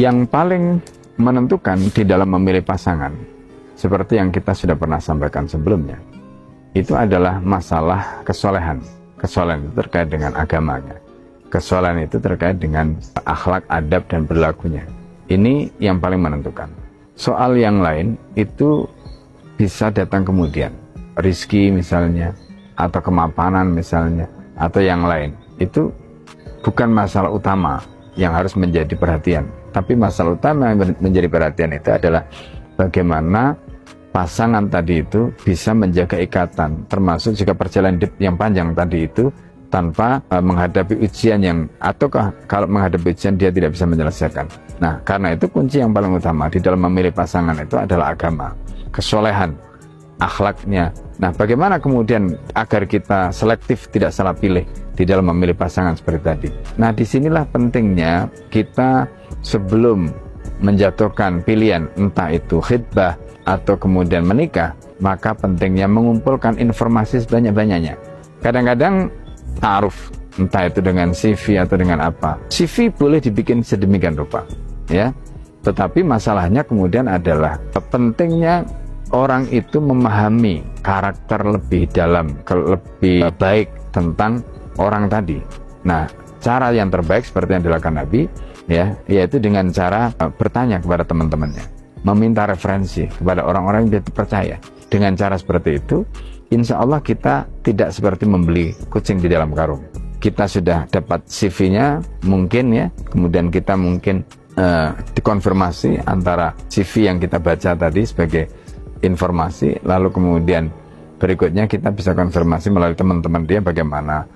Yang paling menentukan di dalam memilih pasangan, seperti yang kita sudah pernah sampaikan sebelumnya, itu adalah masalah kesolehan. Kesolehan itu terkait dengan agamanya. Kesolehan itu terkait dengan akhlak, adab, dan perilakunya. Ini yang paling menentukan. Soal yang lain itu bisa datang kemudian. Rizki misalnya, atau kemapanan misalnya, atau yang lain. Itu bukan masalah utama yang harus menjadi perhatian. Tapi masalah utama yang menjadi perhatian itu adalah bagaimana pasangan tadi itu bisa menjaga ikatan, termasuk jika perjalanan hidup yang panjang tadi itu tanpa menghadapi ujian yang, ataukah kalau menghadapi ujian dia tidak bisa menyelesaikan. Nah, karena itu kunci yang paling utama di dalam memilih pasangan itu adalah agama, kesolehan, akhlaknya. Nah, bagaimana kemudian agar kita selektif, tidak salah pilih di dalam memilih pasangan seperti tadi. Nah, disinilah pentingnya kita sebelum menjatuhkan pilihan, entah itu khitbah atau kemudian menikah, maka pentingnya mengumpulkan informasi sebanyak-banyaknya. Kadang-kadang ta'aruf, entah itu dengan CV atau dengan apa. CV boleh dibikin sedemikian rupa, ya. Tetapi masalahnya kemudian adalah pentingnya orang itu memahami karakter lebih dalam, lebih baik tentang orang tadi. Nah, cara yang terbaik seperti yang dilakukan Nabi, ya, yaitu dengan cara bertanya kepada teman-temannya, meminta referensi kepada orang-orang yang dia percaya. Dengan cara seperti itu, insya Allah kita tidak seperti membeli kucing di dalam karung. Kita sudah dapat CV-nya mungkin, ya, kemudian kita mungkin dikonfirmasi antara CV yang kita baca tadi sebagai informasi, lalu kemudian berikutnya kita bisa konfirmasi melalui teman-teman dia bagaimana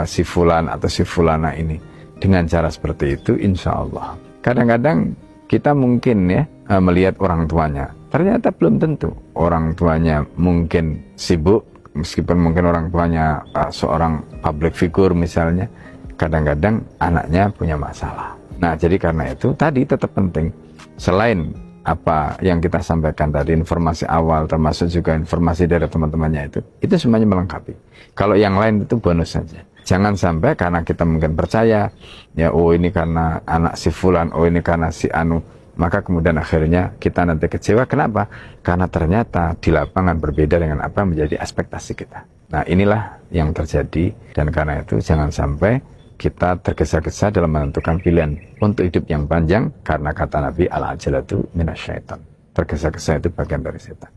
si fulan atau si fulana ini. Dengan cara seperti itu, insya Allah. Kadang-kadang kita mungkin, ya, melihat orang tuanya, ternyata belum tentu. Orang tuanya mungkin sibuk, meskipun mungkin orang tuanya seorang public figure misalnya, kadang-kadang anaknya punya masalah. Nah, jadi karena itu tadi tetap penting, selain apa yang kita sampaikan tadi, informasi awal, termasuk juga informasi dari teman-temannya itu semuanya melengkapi. Kalau yang lain itu bonus saja. Jangan sampai karena kita mungkin percaya, ya, oh ini karena anak si fulan, oh ini karena si anu, maka kemudian akhirnya kita nanti kecewa. Kenapa? Karena ternyata di lapangan berbeda dengan apa menjadi ekspektasi kita. Nah, inilah yang terjadi, dan karena itu jangan sampai kita tergesa-gesa dalam menentukan pilihan untuk hidup yang panjang, karena kata Nabi, al-ajalatu minasyaitan. Tergesa-gesa itu bagian dari setan.